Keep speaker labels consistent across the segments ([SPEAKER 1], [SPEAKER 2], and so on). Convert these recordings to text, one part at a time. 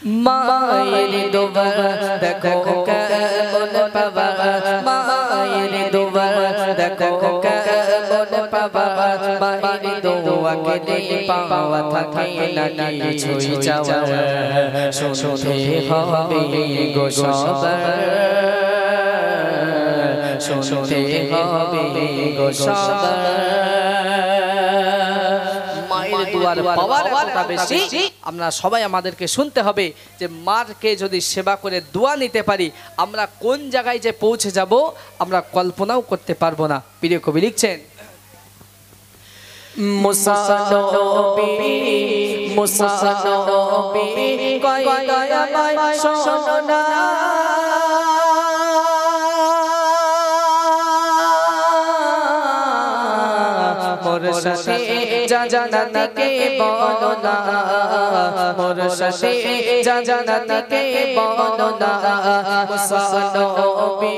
[SPEAKER 1] মায়ের দোয়া দেখো কেমন পাবা, মায়ের দোয়া দেখো কেমন পাবা, মায়ের দোয়াকে দিয়ে পাওয়া থাকে না কিছুই চাওয়া, শুনতে হবে গো সবার, শুনতে হবে গো সবার। মায়ের দোয়ার পাওয়ার এতটা বেশি, আমরা সবাই আমাদেরকে শুনতে হবে যে মারকে যদি সেবা করে দোয়া নিতে পারি আমরা কোন জায়গায় যে পৌঁছে যাব আমরা কল্পনাও করতে পারবো না। প্রিয় কবি লিখছেন, মুসা নবী মুসা নবী কয় দয়াময় শোনো না, মোর সাথে জান্নাতে বলো না, মোর সাথে জান্নাতে বলো না, মুসা নবী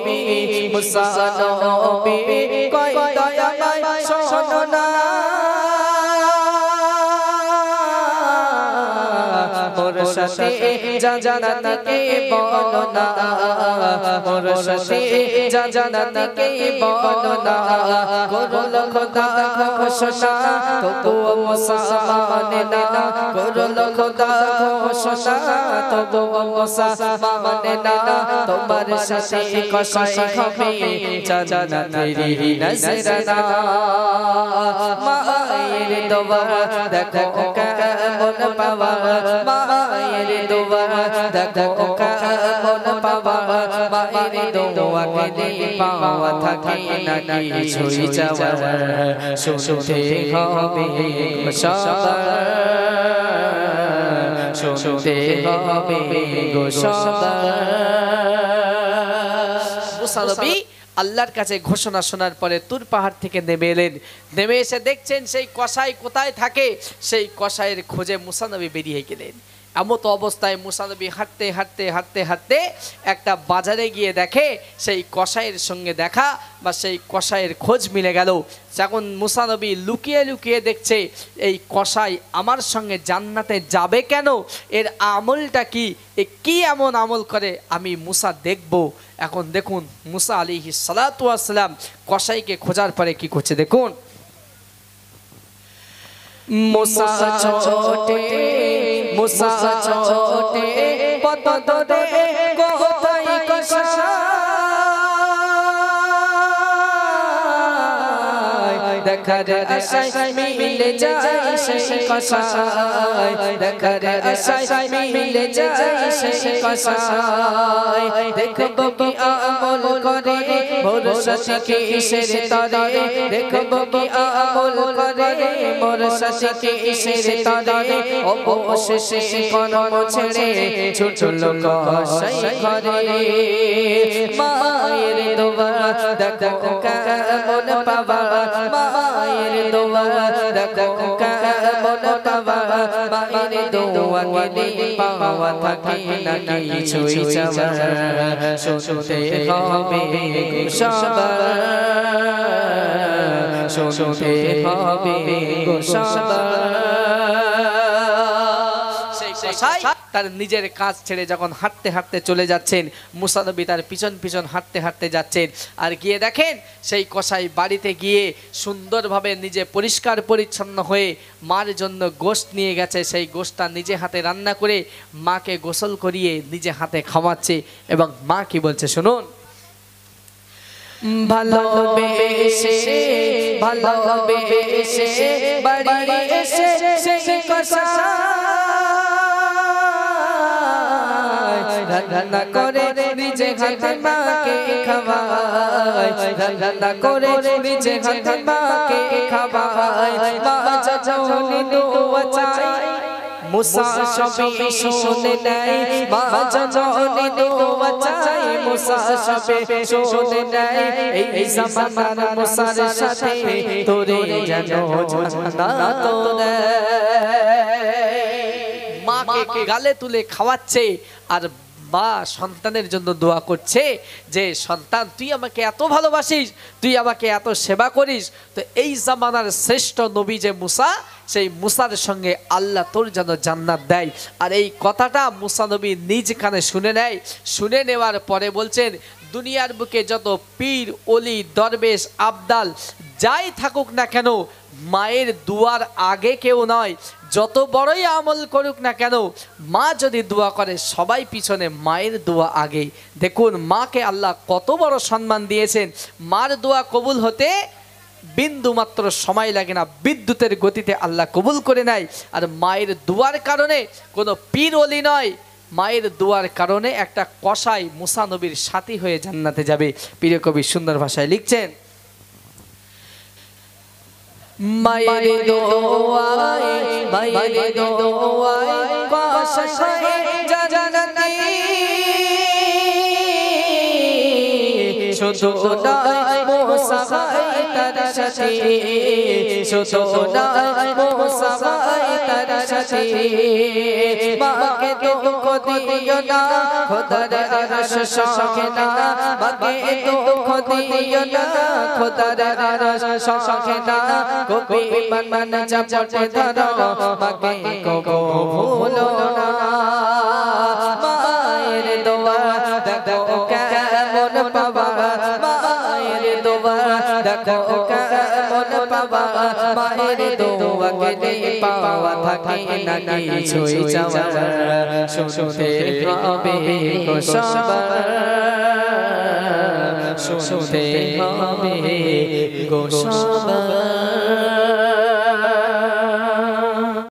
[SPEAKER 1] মুসা নবী কয় দয়াময় শোনো না, মোর সাথে জান্নাতে বলো না, মোর সাথে জান্নাতে বলো না, করল খোদা ঘোষণা তবুও মুসা মানে না, করল খোদা ঘোষণা তবুও মুসা মানে না, তোমার সাথে কসাই হবে জান্নাতের নজরানা, মায়ের দোয়া দেখো কেমন পাওয়া, মায়ের দোয়া দেখো কেমন পাওয়া, মায়ের দোয়াকে দিয়ে পাওয়া থাকে না কিছুই চাওয়া, শুনতে হবে সবার, শুনতে হবে গো সবার। মুসা নবী আল্লাহর কাছে ঘোষণা শোনার পরে তুর পাহাড় থেকে নেমে এলেন, নেমে এসে দেখছেন সেই কসাই কোথায় থাকে, সেই কসাইয়ের খোঁজে মুসা নবী বেরিয়ে গেলেন। এমতো অবস্থায় মুসা নবী হাঁটতে হাঁটতে হাঁটতে হাঁটতে একটা বাজারে গিয়ে দেখে সেই কসাইয়ের সঙ্গে দেখা বা সেই কসাইয়ের খোঁজ মিলে গেল। যখন মুসা নবী লুকিয়ে লুকিয়ে দেখছে এই কসাই আমার সঙ্গে জান্নাতে যাবে কেন, এর আমলটা কি, এ কি এমন আমল করে আমি মুসা দেখব। এখন দেখুন মুসা আলাইহিস সালাতু ওয়াস সালাম কসাইকে খোঁজার পরে কি করছে দেখুন, মুসা ছোটে মুসা ছোটে পদ ধরে কোথায় কসাই, দেখার আশায় মিলে যায় সেই কসাই, দেখার আশায় মিলে যায় সেই কসাই, দেখব কি আমল করে মোর সাথে কিসের তরে, দেখব কি আমল করে মোর সাথে কিসের তরে, অবশেষে কলম ছেড়ে ছুটল কসাই ঘরে, মায়ের দোয়া দেখো কেমন পাওয়া, মায়ের দোয়া দেখো কেমন পাওয়া, মায়ের দোয়াকে দিয়ে পাওয়া থাকে না কিছুই চাওয়া, শুনতে হবে গো সবার, শুনতে হবে গো সবার। তার নিজের কাজ ছেড়ে যখন হাঁটতে হাঁটতে চলে যাচ্ছেন, মুসা নবী তার পিছন পিছন হাঁটতে হাঁটতে যাচ্ছেন, আর গিয়ে দেখেন সেই কসাই বাড়িতে গিয়ে সুন্দরভাবে নিজে পরিষ্কার পরিচ্ছন্ন হয়ে মার জন্য গোশত নিয়ে গেছে, সেই গোশতটা নিজে হাতে রান্না করে মাকে গোসল করিয়ে নিজে হাতে খাওয়াচ্ছে। এবং মা কি বলছে শুনুন, ভালোবেসে ভালোবেসে বাড়ি এসে সেই কসাই রান্না করে নিজে হাতে মাকে খাওয়ায়, রান্না করে নিজে হাতে মাকে খাওয়ায়, মা যখন দোয়া চায় মুসা সবে শুনে নেয়, মা যখন দোয়া চায় মুসা সবে শুনে নেয়, এই জামানার মুসার সাথে তোরে যেন জান্নাত দেয়। মাকে গালে তুলে খাওয়াচ্ছে আর মা সন্তানের জন্য দোয়া করছে যে সন্তান তুই আমাকে এত ভালোবাসিস, তুই আমাকে এত সেবা করিস, তো এই জামানার শ্রেষ্ঠ নবী যে মুসা, সেই মুসার সঙ্গে আল্লাহ তোর যেন জান্নাত দেয়। আর এই কথাটা মুসা নবী নিজ কানে শুনে নেয়। শুনে নেওয়ার পরে বলছেন দুনিয়ার বুকে যত পীর অলি দরবেশ আবদাল যাই থাকুক না কেন, মায়ের দুয়ার আগে কেউ নয়। যত বড়ই আমল করুক না কেন, মা যদি দোয়া করে সবাই পিছনে, মায়ের দোয়া আগে। দেখুন মাকে আল্লাহ কত বড় সম্মান দিয়েছেন। মার দোয়া কবুল হতে বিন্দু মাত্র সময় লাগে না, বিদ্যুতের গতিতে আল্লাহ কবুল করে নেয়। আর মায়ের দোয়ার কারণে কোনো পীর অলি নয়, মায়ের দোয়ার কারণে একটা কসাই মুসা নবীর সাথী হয়ে জান্নাতে যাবে। প্রিয় কবি সুন্দর ভাষায় লিখছেন মায়ের দোয়ায়, মায়ের দোয়ায় কসাই জান্নাতে, শুধু নয় মুসা তার সাথে, শুধু নয় মুসা তার সাথে। মাকে দুঃখ দিও না, খোদার আরশ শোকে না, মাকে দুঃখ দিও না, খোদার আরশ শোকে না। কবি মন জপতে ধরো, মাকে কবু ভুলো না। মায়ের দোয়া দেখো কেমন পাবা, মায়ের দোয়া দেখো কেমন পাবা, মায়ের দোয়া গেলে পাওয়া থাকে না কিছুই চাওয়া, শুনতে হবে গো সবার, শুনতে হবে গো সবার।